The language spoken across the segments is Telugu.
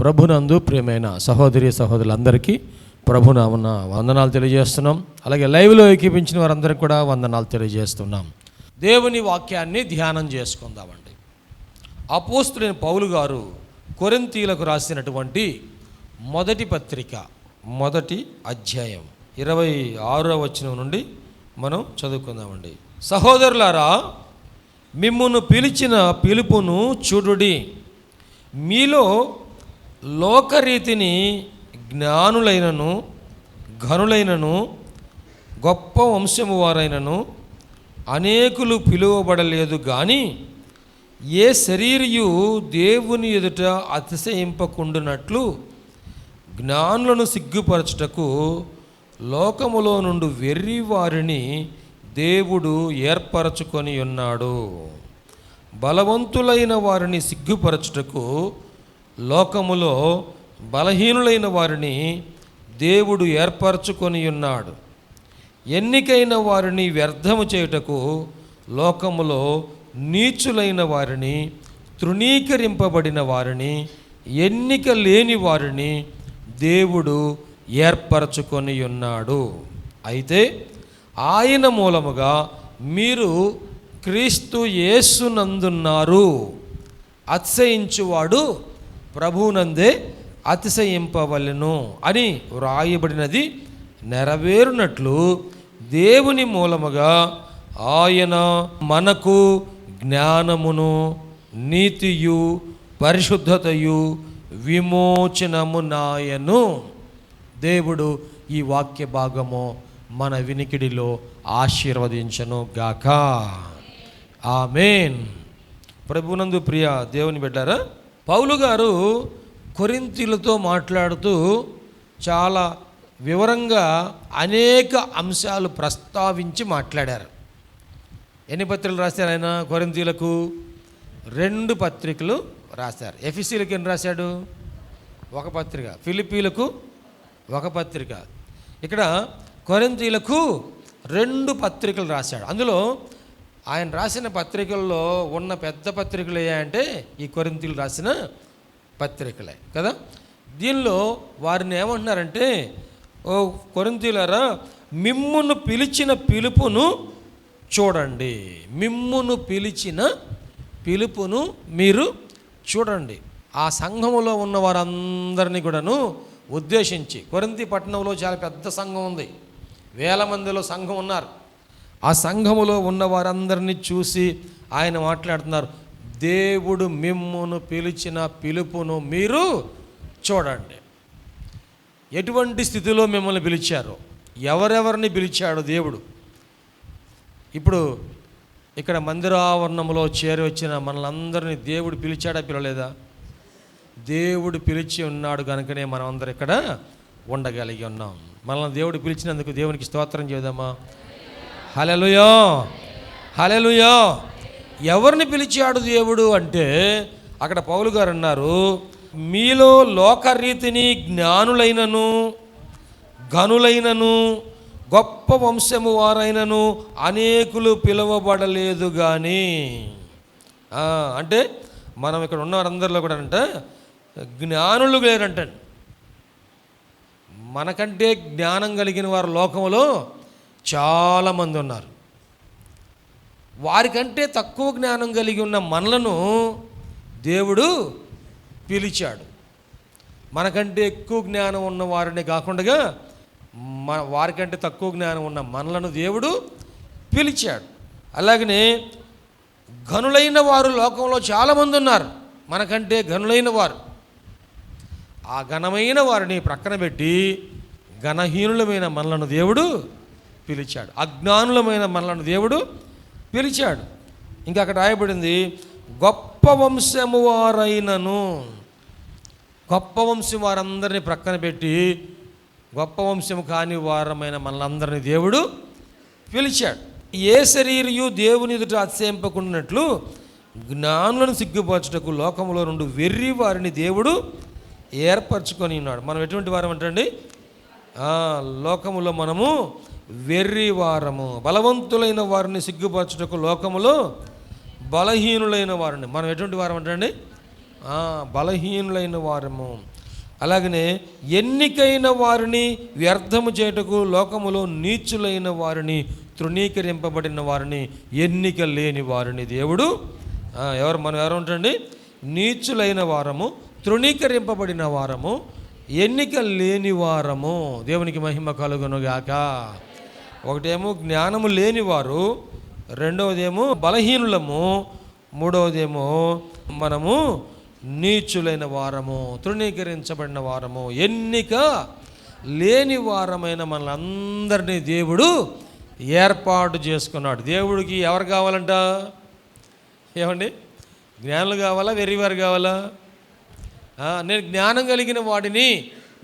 ప్రభునందు ప్రియమైన సహోదరి సహోదరులందరికీ ప్రభునామమున వందనాలు తెలియజేస్తున్నాం. అలాగే లైవ్లో ఏకీపించిన వారందరికీ కూడా వందనాలు తెలియజేస్తున్నాం. దేవుని వాక్యాన్ని ధ్యానం చేసుకుందామండి. అపోస్తులైన పౌలు గారు కొరింథీయులకు రాసినటువంటి మొదటి పత్రిక మొదటి అధ్యాయం 26వ వచనం నుండి మనం చదువుకుందామండి. సహోదరులారా, మిమ్మును పిలిచిన పిలుపును చూడుడి. మీలో లోకరీతిని జ్ఞానులైనను ఘనులైనను గొప్ప వంశము వారైనను అనేకులు పిలువబడలేదు. కానీ ఏ శరీరియు దేవుని ఎదుట అతిశయింపకుండునట్లు జ్ఞానులను సిగ్గుపరచుటకు లోకములో నుండి వెర్రి వారిని దేవుడు ఏర్పరచుకొని ఉన్నాడు. బలవంతులైన వారిని సిగ్గుపరచుటకు లోకములో బలహీనులైన వారిని దేవుడు ఏర్పరచుకొని ఉన్నాడు. ఎన్నికైన వారిని వ్యర్థము చేయుటకు లోకములో నీచులైన వారిని, తృణీకరింపబడిన వారిని, ఎన్నిక లేని వారిని దేవుడు ఏర్పరచుకొని ఉన్నాడు. అయితే ఆయన మూలముగా మీరు క్రీస్తు యేసునందున్నారు. అతిశయించువాడు ప్రభువునందే అతిశయింపవలెను అని వ్రాయబడినది నెరవేరునట్లు దేవుని మూలముగా ఆయన మనకు జ్ఞానమును, నీతియు, పరిశుద్ధతయు, విమోచనమునాయను. దేవుడు ఈ వాక్య భాగము మన వినికిడిలో ఆశీర్వదించను గాక. ఆమేన్. ప్రభునందు ప్రియ దేవుని బిడ్డారా, పౌలు గారు కొరింథీయులతో మాట్లాడుతూ చాలా వివరంగా అనేక అంశాలు ప్రస్తావించి మాట్లాడారు. ఎన్ని పత్రికలు రాశారు ఆయన కొరింథీయులకు? 2 పత్రికలు రాశారు. ఎఫెసీయులకు ఎన్ని రాశాడు? 1 పత్రిక. ఫిలిప్పీలకు 1 పత్రిక. ఇక్కడ కొరింథీయులకు 2 పత్రికలు రాశాడు. అందులో ఆయన రాసిన పత్రికల్లో ఉన్న పెద్ద పత్రికలు ఏమంటే ఈ కొరింథీయులు రాసిన పత్రికలే కదా. దీనిలో వారిని ఏమంటున్నారంటే, ఓ కొరింథీయులారా, మిమ్మును పిలిచిన పిలుపును చూడండి. మిమ్మును పిలిచిన పిలుపును మీరు చూడండి. ఆ సంఘములో ఉన్న వారందరినీ కూడాను ఉద్దేశించి, కొరింథీ పట్టణంలో చాలా పెద్ద సంఘం ఉంది, వేల మందిలో సంఘం ఉన్నారు. ఆ సంఘములో ఉన్న వారందరినీ చూసి ఆయన మాట్లాడుతున్నారు. దేవుడు మిమ్మును పిలిచిన పిలుపును మీరు చూడండి. ఎటువంటి స్థితిలో మిమ్మల్ని పిలిచారో, ఎవరెవరిని పిలిచాడో దేవుడు. ఇప్పుడు ఇక్కడ మందిరావరణంలో చేరి వచ్చిన మనలందరినీ దేవుడు పిలిచాడా, పిలవలేదా? దేవుడు పిలిచి ఉన్నాడు కనుకనే మనం అందరం ఇక్కడ ఉండగలిగి ఉన్నాం. మనల్ని దేవుడు పిలిచినందుకు దేవునికి స్తోత్రం చేద్దామా? హల్లెలూయా, హల్లెలూయా. ఎవరిని పిలిచాడు దేవుడు అంటే, అక్కడ పౌలు గారు అన్నారు, మీలో లోకరీతిని జ్ఞానులైనను ఘనులైనను గొప్ప వంశము వారైనను అనేకులు పిలువబడలేదు. కానీ అంటే మనం ఇక్కడ ఉన్న వారందరిలో కూడా అంటే జ్ఞానులు లేరంటండి. మనకంటే జ్ఞానం కలిగిన వారు లోకంలో చాలామంది ఉన్నారు. వారికంటే తక్కువ జ్ఞానం కలిగి ఉన్న మనలను దేవుడు పిలిచాడు. మనకంటే ఎక్కువ జ్ఞానం ఉన్న వారిని కాకుండా వారికంటే తక్కువ జ్ఞానం ఉన్న మనలను దేవుడు పిలిచాడు. అలాగనే ఘనులైన వారు లోకంలో చాలామంది ఉన్నారు, మనకంటే ఘనులైన వారు. ఆ ఘనమైన వారిని ప్రక్కన పెట్టి ఘనహీనులమైన మనలను దేవుడు పిలిచాడు. అజ్ఞానులమైన మనలను దేవుడు పిలిచాడు. ఇంకా అక్కడ రాయబడింది, గొప్ప వంశము వారైనను. గొప్ప వంశం వారందరినీ ప్రక్కన పెట్టి గొప్ప వంశము కాని వారమైన మనలందరినీ దేవుడు పిలిచాడు. ఏ శరీరియు దేవుని ఎదుట అతిశయింపకుండానట్లు జ్ఞానులను సిగ్గుపరచుటకు లోకములో నుండి వెర్రి వారిని దేవుడు ఏర్పరచుకొని ఉన్నాడు. మనం ఎటువంటి వారం అంటండి? లోకములో మనము వెర్రి వారము. బలవంతులైన వారిని సిగ్గుపరచుటకు లోకములో బలహీనులైన వారిని. మనం ఎటువంటి వారం అంటండి? బలహీనులైన వారము. అలాగనే ఎన్నికైన వారిని వ్యర్థము చేయుటకు లోకములో నీచులైన వారిని, తృణీకరింపబడిన వారిని, ఎన్నిక లేని వారిని దేవుడు మనం ఎవరు ఉంటాండి? నీచులైన వారము, తృణీకరింపబడిన వారము, ఎన్నిక లేని వారము. దేవునికి మహిమ కలుగునుగాక. ఒకటేమో జ్ఞానము లేనివారు, రెండవదేమో బలహీనులము, మూడవదేమో మనము నీచులైన వారము, తృణీకరించబడిన వారము, ఎన్నిక లేని వారమైన మనలందరినీ దేవుడు ఏర్పాటు చేసుకున్నాడు. దేవుడికి ఎవరు కావాలంట? ఏమండి? జ్ఞానులు కావాలా, వెర్రివారు కావాలా? నేను జ్ఞానం కలిగిన వాడిని,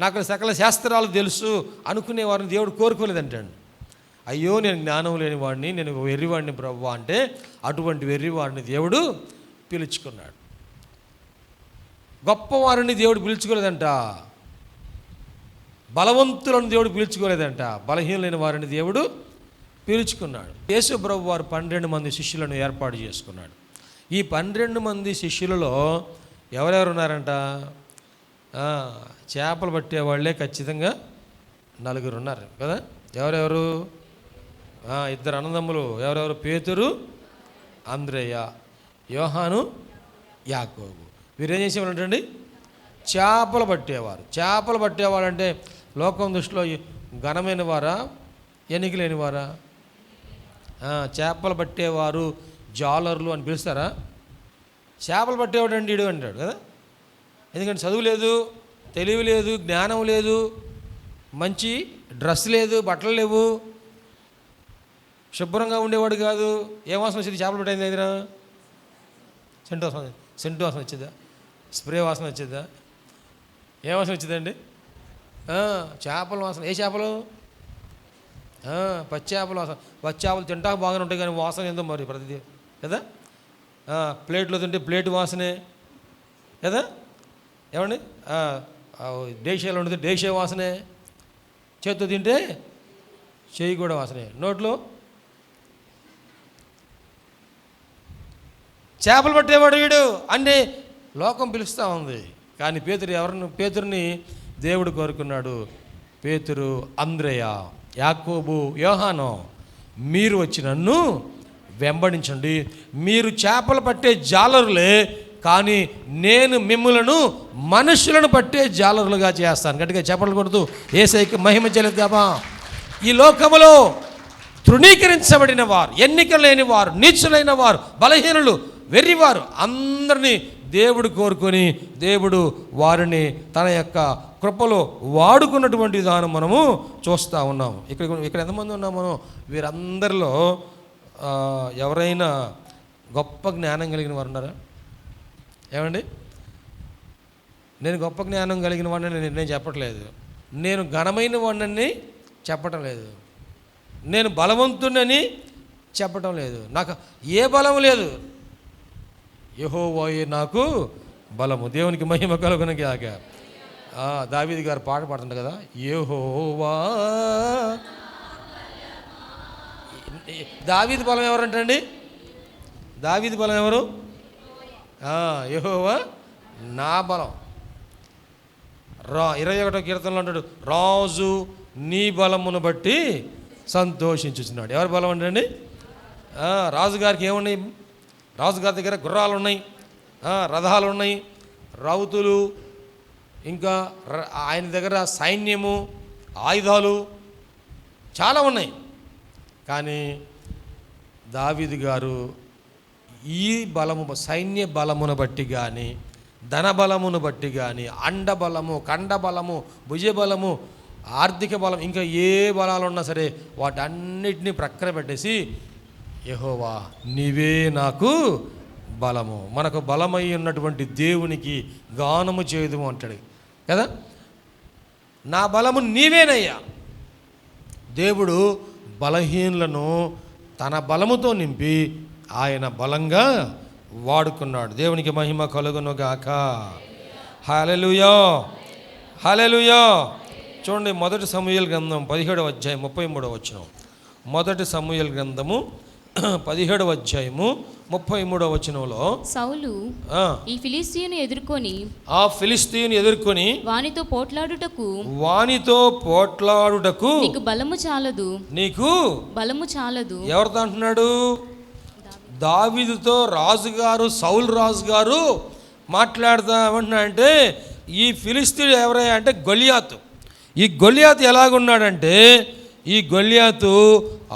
నాకు సకల శాస్త్రాలు తెలుసు అనుకునే వారిని దేవుడు కోరుకోలేదంటాడు. అయ్యో నేను జ్ఞానం లేని వాడిని, నేను వెర్రివాడిని ప్రభువా అంటే అటువంటి వెర్రివాడిని దేవుడు పిలుచుకున్నాడు. గొప్పవారిని దేవుడు పిలుచుకోలేదంట, బలవంతులను దేవుడు పిలుచుకోలేదంట, బలహీనమైన వారిని దేవుడు పిలుచుకున్నాడు. యేసు ప్రభు వారు 12 మంది శిష్యులను ఏర్పాటు చేసుకున్నాడు. ఈ 12 మంది శిష్యులలో ఎవరెవరు ఉన్నారంట? చేపలు పట్టేవాళ్ళే ఖచ్చితంగా 4 ఉన్నారు కదా. ఎవరెవరు? 2 అన్నదమ్ములు. ఎవరెవరు? పేతురు, అంద్రేయ, యోహాను, యాకోబు. వీరేం చేసేవాళ్ళంటండి? చేపలు పట్టేవారు. చేపలు పట్టేవాడు అంటే లోకం దృష్టిలో ఘనమైన వారా, ఎన్నిక లేని వారా? చేపలు పట్టేవారు జాలర్లు అని పిలుస్తారా? చేపలు పట్టేవాడు అండి ఇడు అంటాడు కదా. ఎందుకంటే చదువు లేదు, తెలివి లేదు, జ్ఞానం లేదు, మంచి డ్రెస్ లేదు, బట్టలు లేవు, శుభ్రంగా ఉండేవాడు కాదు. ఏం వాసన వచ్చింది? చేపలు పట్టేది దగ్గర సెంటు వాసన వచ్చిందా? స్ప్రే వాసన వచ్చిందా? ఏ వాసన వచ్చిందండి? చేపల వాసన. ఏ చేపలు? పచ్చి చేపల వాసన. పచ్చి చేపలు తింటాక బాగానే ఉంటాయి కానీ వాసన ఏందో మరి ప్రతిదీ కదా. ప్లేట్లో తింటే ప్లేట్ వాసనే కదా. ఏమండి? డేషియాలో ఉంటే డేషియా వాసనే, చేత్తో తింటే చెయ్యి కూడా వాసనే, నోట్లో. చేపలు పట్టేవాడు వీడు అంటే లోకం పిలుస్తూ ఉంది. కానీ పేతురుని దేవుడు కోరుకున్నాడు. పేతురు, అంద్రేయ, యాకోబు, యోహాను, మీరు వచ్చి నన్ను వెంబడించండి. మీరు చేపలు పట్టే జాలరులే, కానీ నేను మిమ్ములను మనుషులను పట్టే జాలరులుగా చేస్తాను. గట్టిగా చేపలు కొడుతూ యేసయ్యకి మహిమ చెల్లిద్దామా. ఈ లోకములో తృణీకరించబడిన వారు, ఎన్నిక లేని వారు, నీచులైన వారు, బలహీనులు, వెర్రివారు అందరినీ దేవుడు కోరుకొని దేవుడు వారిని తన యొక్క కృపలో వాడుకున్నటువంటి విధానం మనము చూస్తూ ఉన్నాము. ఇక్కడ ఎంతమంది ఉన్నాం మనం? వీరందరిలో ఎవరైనా గొప్ప జ్ఞానం కలిగిన వారు ఉన్నారా? ఏమండి? నేను గొప్ప జ్ఞానం కలిగిన వాడిని నేను చెప్పట్లేదు, నేను ఘనమైన వాడిని చెప్పటం లేదు, నేను బలవంతుడని చెప్పటం లేదు. నాకు ఏ బలం లేదు, యెహోవాయే నాకు బలము. దేవునికి మహిమ కలుగునుగాక. దావీదు గారు పాట పాడుతుంటారు కదా, యెహోవా. దావీదు బలం ఎవరంటండి? దావీదు బలం ఎవరు? యెహోవా నా బలం. 21వ కీర్తనలో అంటాడు, రాజు నీ బలమును బట్టి సంతోషించుచున్నాడు. ఎవరి బలం అంటండి? రాజుగారికి ఏమున్నాయి? రాజుగారి దగ్గర గుర్రాలు ఉన్నాయి, రథాలు ఉన్నాయి, రౌతులు, ఇంకా ఆయన దగ్గర సైన్యము, ఆయుధాలు చాలా ఉన్నాయి. కానీ దావీదు గారు ఈ బలము, సైన్య బలమును బట్టి కానీ, ధన బలమును బట్టి కానీ, అండ బలము, కండ బలము, భుజ బలము, ఆర్థిక బలం, ఇంకా ఏ బలాలు ఉన్నా సరే వాటన్నిటినీ ప్రక్కన పెట్టేసి యెహోవా నీవే నాకు బలము, మనకు బలమై ఉన్నటువంటి దేవునికి గానము చేయుదుము అంటాడు కదా. నా బలము నీవేనయ్యా. దేవుడు బలహీనులను తన బలముతో నింపి ఆయన బలంగా వాడుకున్నాడు. దేవునికి మహిమ కలుగునుగాక. హల్లెలూయా, హల్లెలూయా. చూడండి, 1 సమూయేలు గ్రంథం 17వ అధ్యాయం 33వ వచనం. 1 సమూయేలు గ్రంథము 17వ అధ్యాయము 33వ వచనంలో సౌలు ఈ ఫిలిష్తీయుని ఎదుర్కొని వానితో పోట్లాడుటకు నీకు బలము చాలదు. ఎవరితో అంటున్నాడు? దావీదుతో రాజుగారు, సౌలు రాజుగారు మాట్లాడతామంటున్నా. ఈ ఫిలిష్తీయుడు ఎవరయ్యా అంటే గొలియాతు. ఈ గొలియాతు ఎలాగున్నాడంటే, ఈ గొలియాతు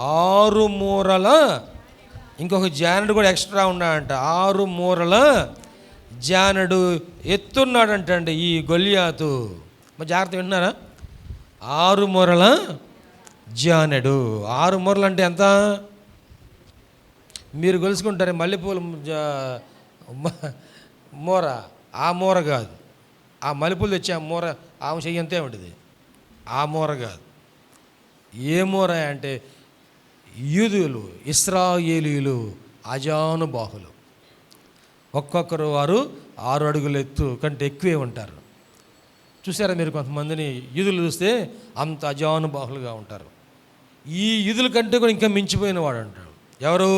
6 మూరల, ఇంకొక జానడు కూడా ఎక్స్ట్రా ఉన్నాడంట, 6 మూరల జానడు ఎత్తున్నాడంట అండి ఈ గొలియాతు. మరి జాగ్రత్త వింటున్నారా? 6 మూరల జానడు. 6 మూరలు అంటే ఎంత? మీరు గొలుసుకుంటారే మల్లెపూల మూర, ఆ మూర కాదు. ఆ మల్లెపూలు తెచ్చి ఆ మూర, ఆమె చెయ్యి అంతే ఉంటుంది. ఆ మూర కాదు. ఏ మూర అంటే యూదులు, ఇశ్రాయేలీయులు అజానుబాహులు. ఒక్కొక్కరు వారు 6 అడుగుల ఎత్తు కంటే ఎక్కువే ఉంటారు. చూసారా మీరు కొంతమందిని యూదులు చూస్తే అంత అజానుబాహులుగా ఉంటారు. ఈ యూదుల కంటే కూడా ఇంకా మించిపోయిన వాడు అంటాడు. ఎవరు?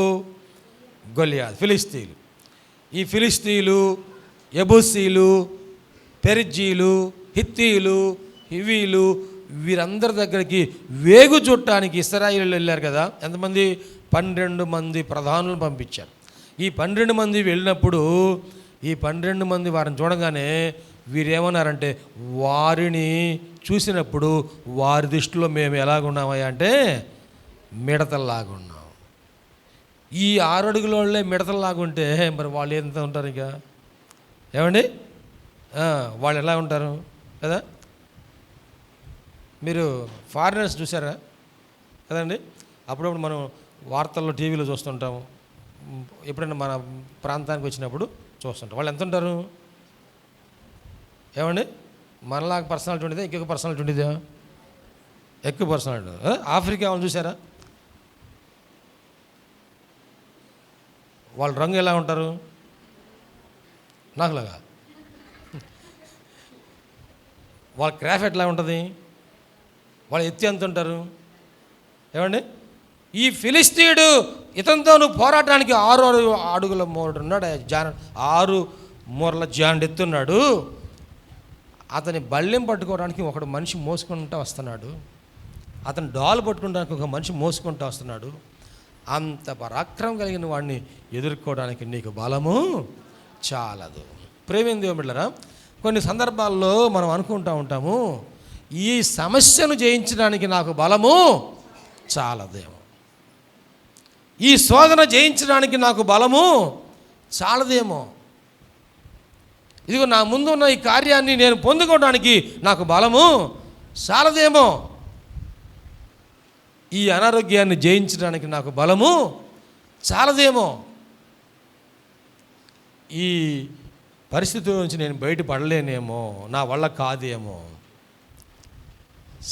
గొలియాతు, ఫిలిష్తీయులు. ఈ ఫిలిష్తీయులు, యెబూసీలు, పెరిజ్జీలు, హిత్తీయులు, హివీలు, వీరందరి దగ్గరికి వేగు చూడటానికి ఇశ్రాయేలీయులు వెళ్ళారు కదా. ఎంతమంది? 12 మంది ప్రధానులను పంపించారు. ఈ 12 మంది వెళ్ళినప్పుడు ఈ 12 మంది వారిని చూడగానే వీరేమన్నారంటే, వారిని చూసినప్పుడు వారి దృష్టిలో మేము ఎలాగున్నామయ్యా అంటే మిడతల్లాగున్నాం. ఈ 6 అడుగుల వాళ్ళే మిడతల్లాగుంటే మరి వాళ్ళు ఎంత ఉంటారు? ఇక ఏమండి, వాళ్ళు ఎలా ఉంటారు కదా? మీరు ఫారినర్స్ చూసారా కదండి? అప్పుడప్పుడు మనం వార్తల్లో, టీవీలో చూస్తుంటాము. ఎప్పుడైనా మన ప్రాంతానికి వచ్చినప్పుడు చూస్తుంటాం. వాళ్ళు ఎంత ఉంటారు? ఏమండి, మనలాగా పర్సనాలిటీ ఉండేదా? ఇంకొక పర్సనాలిటీ ఉండేదా? ఎక్కువ పర్సనాలిటీ. ఆఫ్రికా వాళ్ళు చూసారా? వాళ్ళ రంగు ఎలా ఉంటారు? నాకులాగా. వాళ్ళ క్రాఫ్ ఎట్లా ఉంటుంది? వాళ్ళు ఎత్తి ఎంత ఉంటారు? ఏమండి, ఈ ఫిలిష్తీయుడు ఇతనితో నువ్వు పోరాటానికి 6 అడుగుల మూరడు ఉన్నాడు. 6 మూరల జాండ్ ఎత్తున్నాడు. అతని బళ్ళెం పట్టుకోవడానికి ఒకడు మనిషి మోసుకుంటూ వస్తున్నాడు. అతను డాలు పట్టుకోవడానికి ఒక మనిషి మోసుకుంటూ వస్తున్నాడు. అంత పరాక్రమం కలిగిన వాడిని ఎదుర్కోవడానికి నీకు బలము చాలదు. ప్రేమేం దేవుళ్ళరా, కొన్ని సందర్భాల్లో మనం అనుకుంటూ ఉంటాము, ఈ సమస్యను జయించడానికి నాకు బలము చాలదేమో, ఈ శోధన జయించడానికి నాకు బలము చాలదేమో, ఇదిగో నా ముందు ఉన్న ఈ కార్యాన్ని నేను పొందుకోవడానికి నాకు బలము చాలదేమో, ఈ అనారోగ్యాన్ని జయించడానికి నాకు బలము చాలదేమో, ఈ పరిస్థితుల నుంచి నేను బయటపడలేనేమో, నా వల్ల కాదేమో.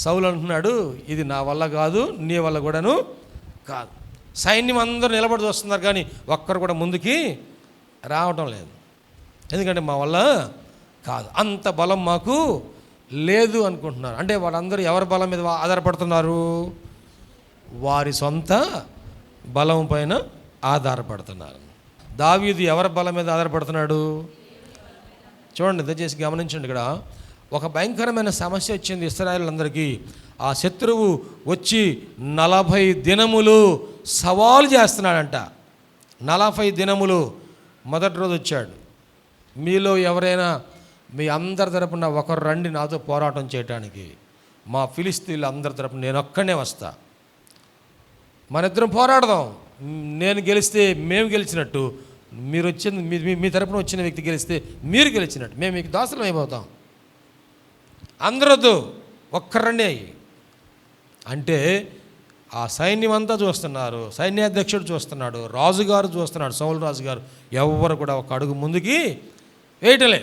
సౌలు అంటున్నాడు, ఇది నా వల్ల కాదు, నీ వల్ల కూడాను కాదు. సైన్యం అందరూ నిలబడి చూస్తున్నారు కానీ ఒక్కరు కూడా ముందుకి రావటం లేదు. ఎందుకంటే మా వల్ల కాదు, అంత బలం మాకు లేదు అనుకుంటున్నారు. అంటే వాళ్ళందరూ ఎవరి బలం మీద ఆధారపడుతున్నారు? వారి సొంత బలం పైన ఆధారపడుతున్నారు. దావీదు ఎవరి బలం మీద ఆధారపడుతున్నాడు? చూడండి, దయచేసి గమనించండి. ఇక్కడ ఒక భయంకరమైన సమస్య వచ్చింది ఇశ్రాయేలులందరికీ. ఆ శత్రువు వచ్చి 40 దినములు సవాలు చేస్తున్నాడంట. 40 దినములు. మొదటి రోజు వచ్చాడు, మీలో ఎవరైనా మీ అందరి తరపున ఒకరు రండి నాతో పోరాటం చేయటానికి, మా ఫిలిష్తీయులు అందరి తరపున నేను ఒక్కనే వస్తా, మన ఇద్దరం పోరాడదాం, నేను గెలిస్తే మేము గెలిచినట్టు, మీరు వచ్చింది మీ తరపున వచ్చిన వ్యక్తి గెలిస్తే మీరు గెలిచినట్టు, మేము మీకు దాసులం అయిపోతాం, అందరొద్దు ఒక్కరండి అయ్యి అంటే ఆ సైన్యం అంతా చూస్తున్నారు, సైన్యాధ్యక్షుడు చూస్తున్నాడు, రాజుగారు చూస్తున్నాడు, సౌలు రాజుగారు, ఎవరు కూడా ఒక అడుగు ముందుకి వేయటలే.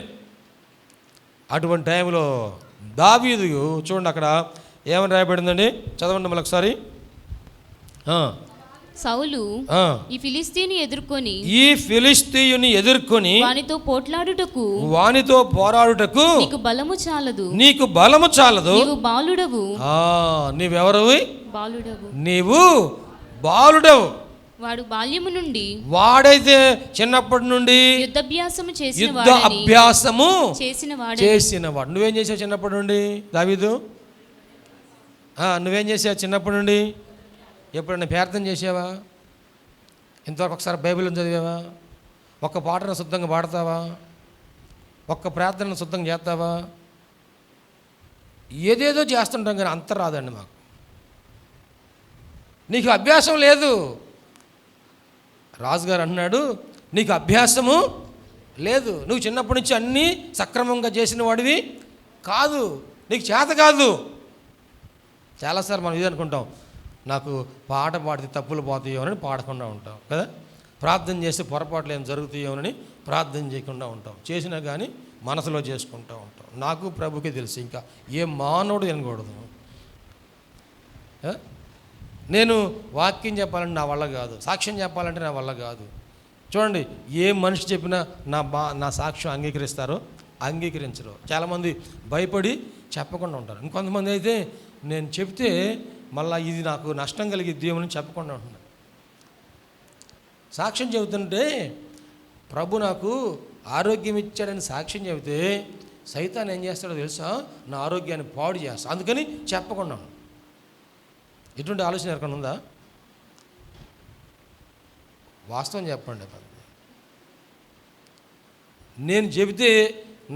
అటువంటి టైంలో దావీదు చూడండి, అక్కడ ఏమని రాయబడిందండి, చదవండి మళ్ళీ ఒకసారి. సౌలు ఈ ఫిలిష్తీయుని ఎదుర్కొని వానితో పోరాడుటకు నీకు బలము చాలదు, నీవు బాలుడవు. నీవెవరు? నీవు బాలుడవు. వాడు బాల్యము నుండి వాడైతే చిన్నప్పటి నుండి యుద్ధాభ్యాసము చేసినవాడు. నువ్వేం చేసావు చిన్నప్పటి నుండి దావీదు? నువ్వేం చేసావు చిన్నప్పటి నుండి? ఎప్పుడైనా ప్రార్థన చేసావా? ఇంతవరకు ఒకసారి బైబిల్ చదివావా? ఒక్క పాటను శుద్ధంగా పాడతావా? ఒక్క ప్రార్థనను శుద్ధంగా చేస్తావా? ఏదేదో చేస్తుంటాం కానీ అంత రాదండి మాకు. నీకు అభ్యాసం లేదు. రాజుగారు అన్నాడు, నీకు అభ్యాసము లేదు, నువ్వు చిన్నప్పటి నుంచి అన్నీ సక్రమంగా చేసిన వాడివి కాదు, నీకు చేత కాదు. చాలాసార్లు మనం ఇది అనుకుంటాం, నాకు పాట పాడితే తప్పులు పోతాయోనని పాడకుండా ఉంటాం కదా. ప్రార్థన చేస్తే పొరపాట్లు ఏం జరుగుతాయోనని ప్రార్థన చేయకుండా ఉంటాం. చేసినా కానీ మనసులో చేసుకుంటూ ఉంటాం. నాకు ప్రభుకే తెలుసు, ఇంకా ఏ మానవుడు వినకూడదు. నేను వాక్యం చెప్పాలంటే నా వల్ల కాదు, సాక్ష్యం చెప్పాలంటే నా వల్ల కాదు. చూడండి, ఏ మనిషి చెప్పినా నా సాక్ష్యం అంగీకరిస్తారో అంగీకరించరు. చాలామంది భయపడి చెప్పకుండా ఉంటారు. ఇంకొంతమంది అయితే నేను చెప్తే మళ్ళీ ఇది నాకు నష్టం కలిగిద్ది ఏమని చెప్పకుండా ఉంటున్నారు. సాక్ష్యం చెబుతుంటే ప్రభు నాకు ఆరోగ్యం ఇచ్చాడని సాక్ష్యం చెబితే సైతాన్ ఏం చేస్తాడో తెలుసా? నా ఆరోగ్యాన్ని పాడు చేస్తా. అందుకని చెప్పకుండా. ఎటువంటి ఆలోచన ఎవరికైనా ఉందా? వాస్తవం చెప్పండి. నేను చెబితే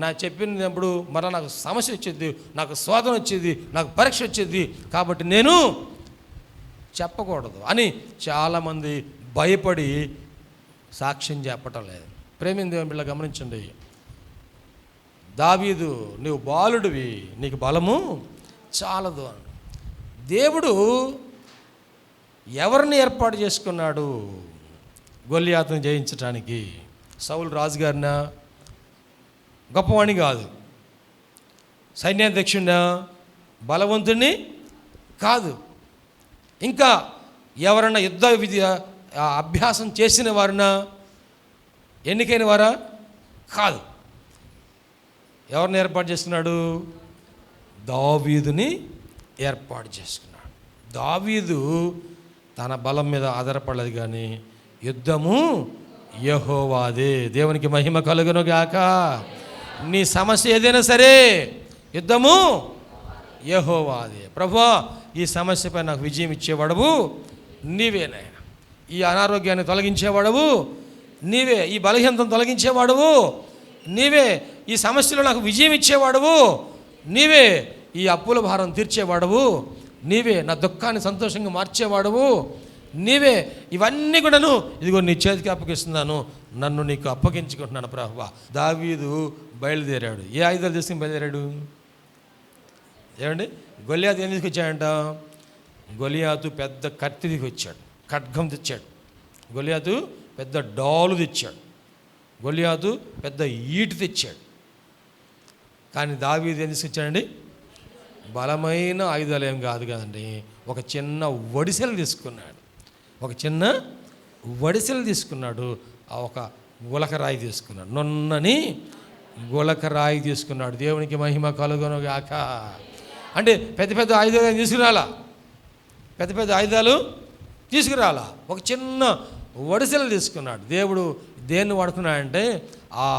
నా చెప్పినప్పుడు మరలా నాకు సమస్య వచ్చేది, నాకు శోధన వచ్చేది, నాకు పరీక్ష వచ్చేది, కాబట్టి నేను చెప్పకూడదు అని చాలామంది భయపడి సాక్ష్యం చెప్పటం లేదు. ప్రేమిన దేవుని బిడ్డ గమనించండి, దావీదు నువ్వు బాలుడివి, నీకు బలము చాలదు అని దేవుడు ఎవరిని ఏర్పాటు చేసుకున్నాడు గొల్లియాతును జయించడానికి? సౌలు రాజుగారినా? గొప్పవాణి కాదు. సైన్యాధ్యక్షుడినా? బలవంతుడిని కాదు. ఇంకా ఎవరన్నా యుద్ధ విద్య అభ్యాసం చేసిన వారినా? ఎన్నికైన వారా? కాదు. ఎవరిని ఏర్పాటు చేసుకున్నాడు? దావీదుని ఏర్పాటు చేసుకున్నాడు. దావీదు తన బలం మీద ఆధారపడలేదు కానీ యుద్ధము యెహోవాదే. దేవునికి మహిమ కలుగును గాక. నీ సమస్య ఏదైనా సరే యుద్ధము యెహోవాదే. ప్రభువా, ఈ సమస్యపై నాకు విజయం ఇచ్చేవాడవు నీవేనాయన, ఈ అనారోగ్యాన్ని తొలగించేవాడవు నీవే, ఈ బలహీనతను తొలగించేవాడవు నీవే, ఈ సమస్యలో నాకు విజయం ఇచ్చేవాడవు నీవే, ఈ అప్పుల భారం తీర్చేవాడవు నీవే, నా దుఃఖాన్ని సంతోషంగా మార్చేవాడవు నీవే. ఇవన్నీ కూడాను ఇదిగో నీ చేతికి అప్పగిస్తున్నాను, నన్ను నీకు అప్పగించుకుంటున్నాను ప్రభువా. దావీదు బయలుదేరాడు. ఏ ఆయుధాలు తీసుకుని బయలుదేరాడు? ఏమండి, గొల్లియాతు ఏం తీసుకొచ్చాడంట? గొల్లియాతు పెద్ద కత్తి తీసుకొచ్చాడు, ఖడ్గం తెచ్చాడు. గొల్లియాతు పెద్ద డాలు తెచ్చాడు. గొల్లియాతు పెద్ద ఈటు తెచ్చాడు. కానీ దావీదు ఏం తీసుకొచ్చాడండి? బలమైన ఆయుధాలు ఏం కాదు కదండి, ఒక చిన్న వడిసెలు తీసుకున్నాడు. ఒక చిన్న వడిసెలు తీసుకున్నాడు. ఒక గులకరాయి తీసుకున్నాడు, నొన్నని గులకరాయి తీసుకున్నాడు. దేవునికి మహిమ కలుగును గాక. అంటే పెద్ద పెద్ద ఆయుధాలు తీసుకురాలా, పెద్ద పెద్ద ఆయుధాలు తీసుకురాలా, ఒక చిన్న వడిసెలు తీసుకున్నాడు. దేవుడు దేన్ని వాడుకున్నాడంటే ఆ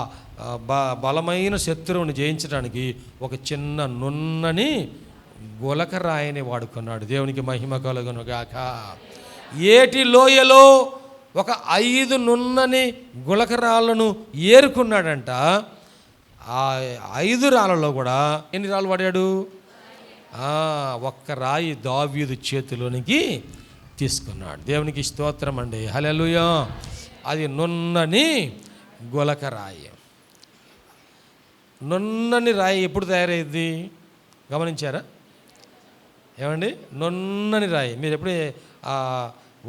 బలమైన శత్రువుని జయించడానికి ఒక చిన్న నున్నని గులకరాయిని వాడుకున్నాడు. దేవునికి మహిమ కలుగును గాక. ఏటి లోయలో ఒక 5 నున్నని గులకరాళ్ళను ఏరుకున్నాడంట. ఆ 5 రాళ్ళలో కూడా ఎన్ని రాళ్ళు వాడాడు? ఒక్క రాయి దావీదు చేతిలోనికి తీసుకున్నాడు. దేవునికి స్తోత్రం అండి, హల్లెలూయా. అది నున్నని గులకరాయి. నున్నని రాయి ఎప్పుడు తయారైంది గమనించారా? ఏమండి, నున్నని రాయి మీరు ఎప్పుడు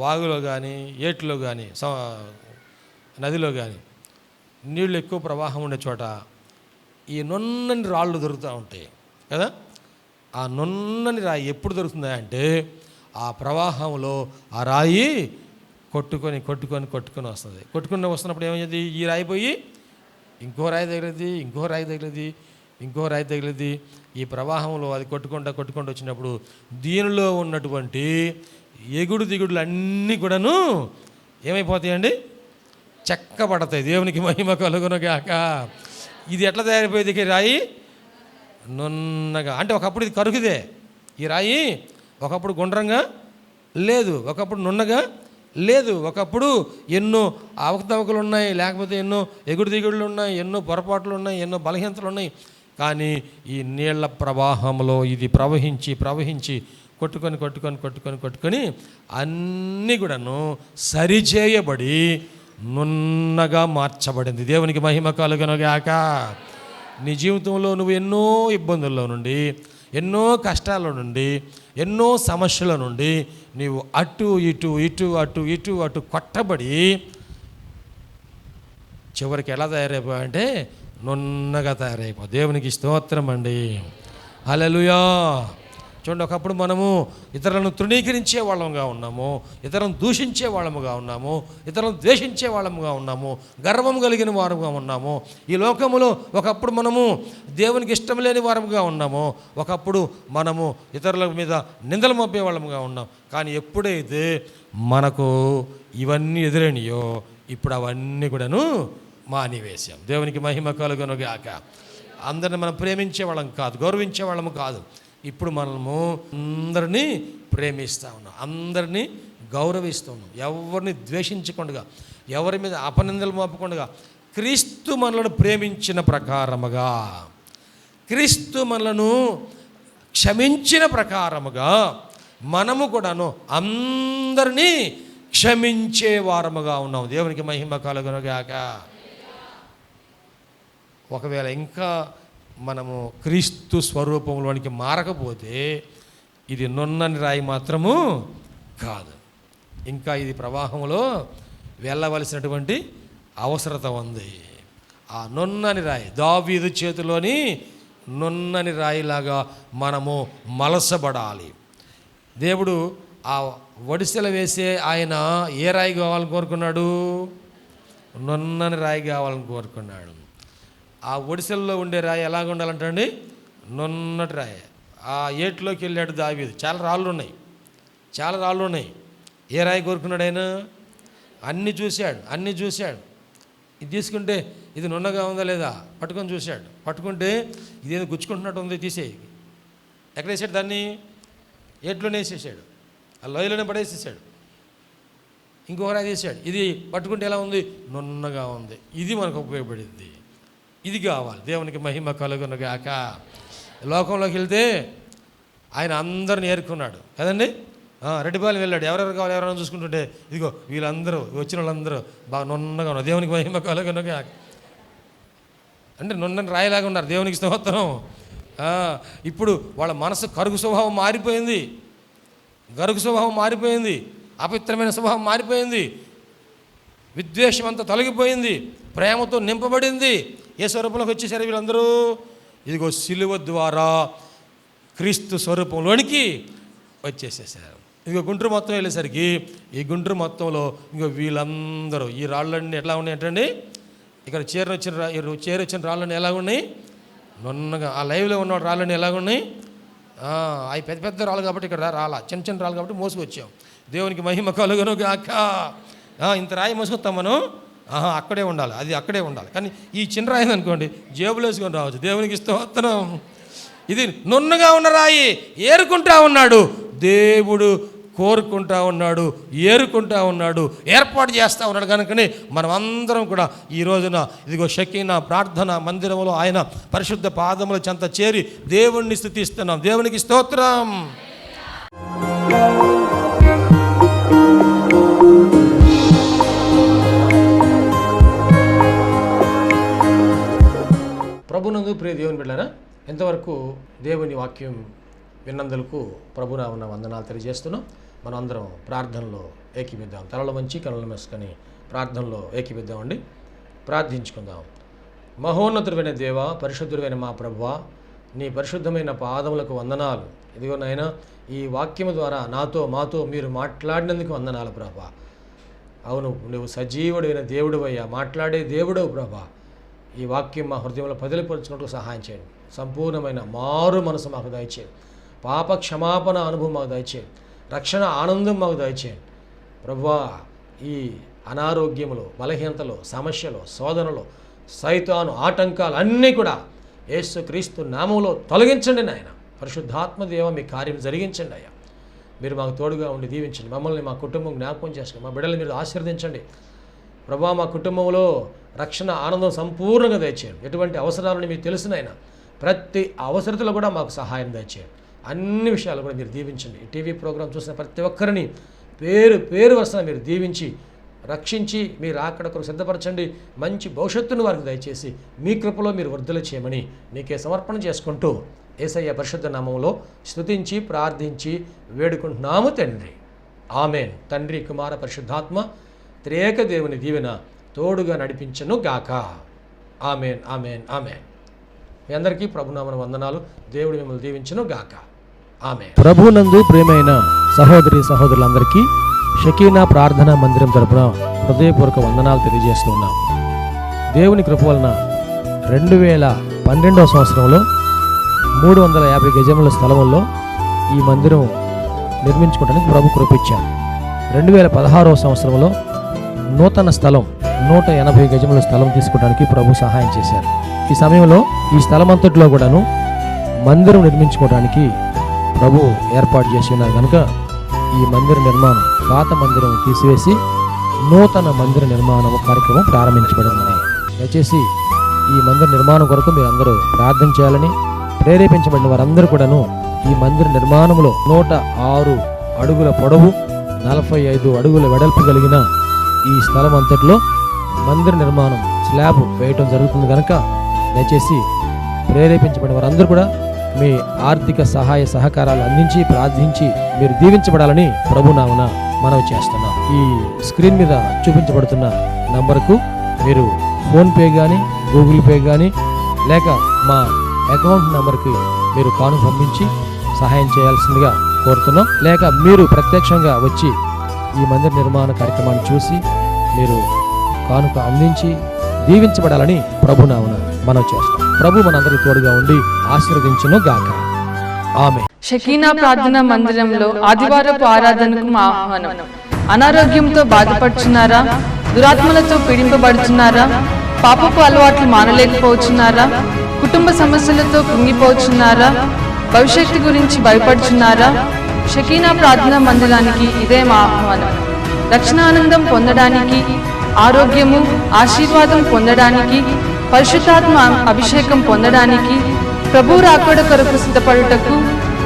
వాగులో కానీ ఏటిలో కానీ నదిలో కానీ నీళ్ళు ఎక్కువ ప్రవాహం ఉండే చోట ఈ నున్నని రాళ్ళు దొరుకుతూ ఉంటాయి కదా. ఆ నున్నని రాయి ఎప్పుడు దొరుకుతుందా అంటే ఆ ప్రవాహంలో ఆ రాయి కొట్టుకొని కొట్టుకొని కొట్టుకొని వస్తుంది. కొట్టుకుని వస్తున్నప్పుడు ఏమైంది? ఈ రాయి పోయి ఇంకో రాయి తగిలింది, ఇంకో రాయి తగిలింది, ఇంకో రాయి తగిలింది. ఈ ప్రవాహంలో అది కొట్టుకుంటూ కొట్టుకుంటూ వచ్చినప్పుడు దీనిలో ఉన్నటువంటి ఎగుడు దిగుడులు అన్నీ కూడాను ఏమైపోతాయండి? చెక్కబడతాయి. దేవునికి మహిమ కలుగునుగాక. ఇది ఎట్లా తయారైపోయేది? ఈ రాయి నున్నగా, అంటే ఒకప్పుడు ఇది కరుగుదే. ఈ రాయి ఒకప్పుడు గుండ్రంగా లేదు, ఒకప్పుడు నున్నగా లేదు, ఒకప్పుడు ఎన్నో అవకతవకలు ఉన్నాయి, లేకపోతే ఎన్నో ఎగుడు దిగుడులు ఉన్నాయి, ఎన్నో పొరపాట్లు ఉన్నాయి, ఎన్నో బలహీనతలు ఉన్నాయి. కానీ ఈ నీళ్ల ప్రవాహంలో ఇది ప్రవహించి కొట్టుకొని అన్నీ కూడాను సరిచేయబడి నున్నగా మార్చబడింది. దేవునికి మహిమ కలుగునుగాక. నీ జీవితంలో నువ్వు ఎన్నో ఇబ్బందుల్లో నుండి, ఎన్నో కష్టాల నుండి, ఎన్నో సమస్యల నుండి నీవు అటు ఇటు కొట్టబడి చివరికి ఎలా తయారైపోయావంటే నున్నగా తయారైపో. దేవునికి స్తోత్రం అండి. హల్లెలూయా. చూడండి, ఒకప్పుడు మనము ఇతరులను తృణీకరించే వాళ్ళముగా ఉన్నాము, ఇతరులను దూషించే వాళ్ళముగా ఉన్నాము, ఇతరులను ద్వేషించే వాళ్ళముగా ఉన్నాము, గర్వం కలిగిన వారుగా ఉన్నాము. ఈ లోకములో ఒకప్పుడు మనము దేవునికి ఇష్టం లేని వారముగా ఉన్నాము, ఒకప్పుడు మనము ఇతరుల మీద నిందలు మోపే వాళ్ళముగా ఉన్నాం. కానీ ఎప్పుడైతే మనకు ఇవన్నీ ఎదురైనయో ఇప్పుడు అవన్నీ కూడాను మానివేశాం. దేవునికి మహిమ కలుగునుగాక. అందరిని మనం ప్రేమించే వాళ్ళం కాదు, గౌరవించే వాళ్ళము కాదు. ఇప్పుడు మనము అందరినీ ప్రేమిస్తూ ఉన్నాం, అందరినీ గౌరవిస్తూ ఉన్నాం, ఎవరిని ద్వేషించకుండా, ఎవరి మీద అపనిందలు మోపకుండా, క్రీస్తు మనలను ప్రేమించిన ప్రకారముగా, క్రీస్తు మనలను క్షమించిన ప్రకారముగా మనము కూడాను అందరినీ క్షమించే వారముగా ఉన్నాం. దేవునికి మహిమ కలుగునుగాక. ఒకవేళ ఇంకా మనము క్రీస్తు స్వరూపంలోనికి మారకపోతే ఇది నున్నని రాయి మాత్రము కాదు, ఇంకా ఇది ప్రవాహంలో వెళ్ళవలసినటువంటి అవసరత ఉంది. ఆ నున్నని రాయి, దావీదు చేతిలోని నున్నని రాయిలాగా మనము మలసబడాలి. దేవుడు ఆ వడిసెలు వేసే ఆయన ఏ రాయి కావాలని కోరుకున్నాడు? నున్నని రాయి కావాలని కోరుకున్నాడు. ఆ ఒడిసెల్లో ఉండే రాయి ఎలాగ ఉండాలంటండి? నున్నటి రాయి. ఆ ఏట్లోకి వెళ్ళాడు దావీదు, చాలా రాళ్ళు ఉన్నాయి. ఏ రాయి కోరుకున్నాడు ఆయన? అన్నీ చూశాడు. ఇది తీసుకుంటే ఇది నున్నగా ఉందా లేదా పట్టుకొని చూశాడు. పట్టుకుంటే ఇదేదో గుచ్చుకుంటున్నట్టు ఉంది, తీసేయి. ఎక్కడ వేసాడు దాన్ని? ఏట్లోనే వేసేసాడు, ఆ లోయలోనే పడేసేసాడు. ఇంకొక రాయి తీసాడు, ఇది పట్టుకుంటే ఎలా ఉంది? నున్నగా ఉంది. ఇది మనకు ఉపయోగపడింది, ఇది కావాలి. దేవునికి మహిమ కలుగునుగాక. లోకంలోకి వెళ్తే ఆయన అందరిని ఏరుకున్నాడు కదండి. రెడ్డిపాలెం వెళ్ళాడు, ఎవరెవరు కావాలి ఎవరైనా చూసుకుంటుంటే ఇదిగో వీళ్ళందరూ వచ్చిన వాళ్ళందరూ బాగా నున్నగా ఉన్నారు. దేవునికి మహిమ కలుగునుగాక. అంటే నున్నని రాయిలాగా ఉన్నారు. దేవునికి స్తోత్రం. ఇప్పుడు వాళ్ళ మనసు కరుగు స్వభావం మారిపోయింది, అపవిత్రమైన స్వభావం మారిపోయింది, విద్వేషం అంతా తొలగిపోయింది, ప్రేమతో నింపబడింది. ఏ స్వరూపంలోకి వచ్చేసారు వీళ్ళందరూ? ఇదిగో సిలువ ద్వారా క్రీస్తు స్వరూపంలోనికి వచ్చేసేసారు. ఇదిగో గుంటూరు మొత్తం వెళ్ళేసరికి ఈ గుంటూరు మొత్తంలో ఇంకో వీళ్ళందరూ ఈ రాళ్ళన్నీ ఎట్లా ఉన్నాయంటండి? ఇక్కడ చేరొచ్చిన రాళ్ళన్నీ ఎలాగ ఉన్నాయి? నున్నగా. ఆ లైవ్లో ఉన్న రాళ్ళన్నీ ఎలాగున్నాయి? అవి పెద్ద పెద్ద రాళ్ళు కాబట్టి ఇక్కడ చిన్న చిన్న రాళ్ళు కాబట్టి మోసుకొచ్చాం. దేవునికి మహిమ కలుగునుగాక. ఇంత రాయి మోసుకొస్తాం మనం, అక్కడే ఉండాలి, అది అక్కడే ఉండాలి. కానీ ఈ చిన్న రాయి అనుకోండి జేబులో వేసుకొని రావచ్చు. దేవునికి స్తోత్రం. ఇది నున్నగా ఉన్న రాయి ఏరుకుంటా ఉన్నాడు దేవుడు, కోరుకుంటా ఉన్నాడు, ఏరుకుంటా ఉన్నాడు, ఏర్పాటు చేస్తూ ఉన్నాడు. కనుకనే మనం అందరం కూడా ఈ రోజున ఇదిగో షకీనా ప్రార్థన మందిరంలో ఆయన పరిశుద్ధ పాదముల చెంత చేరి దేవుణ్ణి స్తుతిస్తున్నాం. దేవునికి స్తోత్రం. ప్రభునందు ప్రియ దేవుని బిడ్డలారా, ఎంతవరకు దేవుని వాక్యం విన్నందులకు ప్రభునామమున వందనాలు తెలియజేస్తున్నాం. మనం అందరం ప్రార్థనలో ఏకీపిద్దాం. తలలు వంచి కనులు మూసుకొని ప్రార్థనలో ఏకీపిద్దామండి. ప్రార్థించుకుందాం. మహోన్నతుడైన దేవ, పరిశుద్ధుడైన మా ప్రభువా, నీ పరిశుద్ధమైన పాదములకు వందనాలు. ఇదిగో నాయనా, ఈ వాక్యము ద్వారా మాతో మీరు మాట్లాడినందుకు వందనాలు ప్రభా. అవును, నువ్వు సజీవుడైన దేవుడు అయ్యా, మాట్లాడే దేవుడవు ప్రభా. ఈ వాక్యం మా హృదయంలో పదిలిపరుచుకుంటూ సహాయం చేయండి. సంపూర్ణమైన మారు మనసు మాకు దయచేయండి. పాప క్షమాపణ అనుభవం మాకు దయచేయండి. రక్షణ ఆనందం మాకు దయచేయండి ప్రభువా. ఈ అనారోగ్యములు, బలహీనతలు, సమస్యలు, శోధనలు, సైతాను ఆటంకాలు అన్నీ కూడా యేసుక్రీస్తు నామములో తొలగించండి నాయన. పరిశుద్ధాత్మ దేవ మీ కార్యం జరిగించండి అయ్యా. మీరు మాకు తోడుగా ఉండి దీవించండి. మమ్మల్ని, మా కుటుంబం జ్ఞాపకం చేసుకోండి. మా బిడ్డలు మీరు ఆశీర్వదించండి ప్రభా. మా కుటుంబంలో రక్షణ, ఆనందం సంపూర్ణంగా దయచేయండి. ఎటువంటి అవసరాలని మీకు తెలుసునైనా ప్రతి అవసరతలో కూడా మాకు సహాయం దయచేయండి. అన్ని విషయాలు కూడా మీరు దీవించండి. ఈ టీవీ ప్రోగ్రాం చూసిన ప్రతి ఒక్కరిని పేరు పేరు వరుసన మీరు దీవించి రక్షించి మీరు అక్కడ కొరకు సిద్ధపరచండి. మంచి భవిష్యత్తును వారికి దయచేసి మీ కృపలో మీరు వర్ధలు చేయమని నీకే సమర్పణ చేసుకుంటూ యేసయ్య పరిశుద్ధ నామములో స్తుతించి ప్రార్థించి వేడుకుంటున్నాము తండ్రి. ఆమెన్. తండ్రి, కుమార, పరిశుద్ధాత్మ త్రియేక దేవుని దీవెన తోడుగా నడిపించను గాక. Amen, amen, amen. మీ అందరికీ ప్రభునామన వందనాలు. దేవుడు మిమ్మల్ని దీవించను గాక. ఆమెన్. ప్రభునందు ప్రియమైన సహోదరి సహోదరులందరికీ షకీనా ప్రార్థనా మందిరం తరపున హృదయపూర్వక వందనాలు తెలియజేస్తున్నాం. దేవుని కృప వలన 2012వ సంవత్సరంలో 350 గజముల స్థలంలో ఈ మందిరం నిర్మించుకోవడానికి ప్రభు కృపించారు. 2016వ సంవత్సరంలో నూతన స్థలం 180 గజముల స్థలం తీసుకోవడానికి ప్రభు సహాయం చేశారు. ఈ సమయంలో ఈ స్థలం అంతట్లో కూడాను మందిరం నిర్మించుకోవడానికి ప్రభు ఏర్పాటు చేసి ఉన్నారు కనుక ఈ మందిర నిర్మాణం, పాత మందిరం తీసివేసి నూతన మందిర నిర్మాణం కార్యక్రమం ప్రారంభించబడింది. దయచేసి ఈ మందిర నిర్మాణం కొరకు మీరు అందరూ ప్రార్థన చేయాలని, ప్రేరేపించబడిన వారందరూ కూడాను ఈ మందిర నిర్మాణంలో 106 అడుగుల పొడవు, 45 అడుగుల వెడల్పు కలిగిన ఈ స్థలం అంతట్లో మందిర నిర్మాణం స్లాబ్ వేయటం జరుగుతుంది కనుక దయచేసి ప్రేరేపించబడిన వారందరూ కూడా మీ ఆర్థిక సహాయ సహకారాలు అందించి ప్రార్థించి మీరు దీవించబడాలని ప్రభునామన మనవి చేస్తున్నాం. ఈ స్క్రీన్ మీద చూపించబడుతున్న నంబర్కు మీరు ఫోన్పే కానీ, గూగుల్ పే కానీ, లేక మా అకౌంట్ నంబర్కి మీరు కానుక పంపించి సహాయం చేయాల్సిందిగా కోరుతున్నాం. లేక మీరు ప్రత్యక్షంగా వచ్చి ఈ మందిర నిర్మాణ కార్యక్రమాన్ని చూసి మీరు కానుక అందించి దీవించబడాలని ప్రభునామన మనవి చేస్తాం. ప్రభు మనందరికీ తోడుగా ఉండి ఆశీర్వదించును గాక. ఆమె. షకీనా ప్రార్థనా మందిరంలో ఆదివారపు ఆరాధనకు మా ఆహ్వానం. అనారోగ్యంతో బాధపడుచున్నారా? దురాత్మలతో పీడింపబడుచున్నారా? పాపపు అలవాట్లు మానలేకపోతున్నారా? కుటుంబ సమస్యలతో కృంగిపోతున్నారా? భవిష్యత్తు గురించి భయపడుచున్నారా? షకీనా ప్రార్థనా మందిరానికి ఇదే మా ఆహ్వానం. రక్షణానందం పొందడానికి, ఆరోగ్యము, ఆశీర్వాదం పొందడానికి, పరిశుద్ధాత్మ అభిషేకం పొందడానికి, ప్రభు రాకడ కొరకు సిద్ధపడుటకు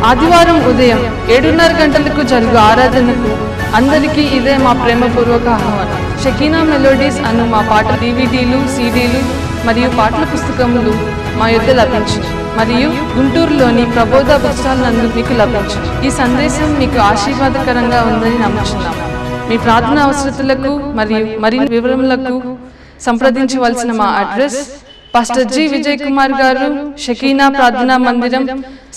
ఆదివారం ఉదయం 7:30 గంటలకు జరుగు ఆరాధనకు అందరికీ ఇదే మా ప్రేమపూర్వక ఆహ్వానం. షకీనా మెలోడీస్ అను మా పాట DVDలు, CDలు మరియు పాటల పుస్తకములు మా యొద్ద లభించును మరియు గుంటూరులోని ప్రబోధ బుక్స్టాల్ నందు మీకు లభించును. ఈ సందేశం మీకు ఆశీర్వాదకరంగా ఉందని నమ్ముచున్నాము. మీ ప్రార్థన అవసరతలకు మరియు మరిన్ని వివరములకు సంప్రదించవలసిన మా address pastor G. Vijay Kumar గారు, షకీనా ప్రార్థనా మందిరం,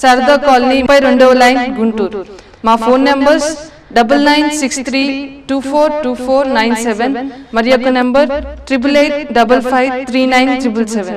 శారదా కాలనీ, 32వ లైన్, గుంటూరు. మా ఫోన్ నంబర్స్ 9963242497 మరియు ఒక నంబర్ 8885539777.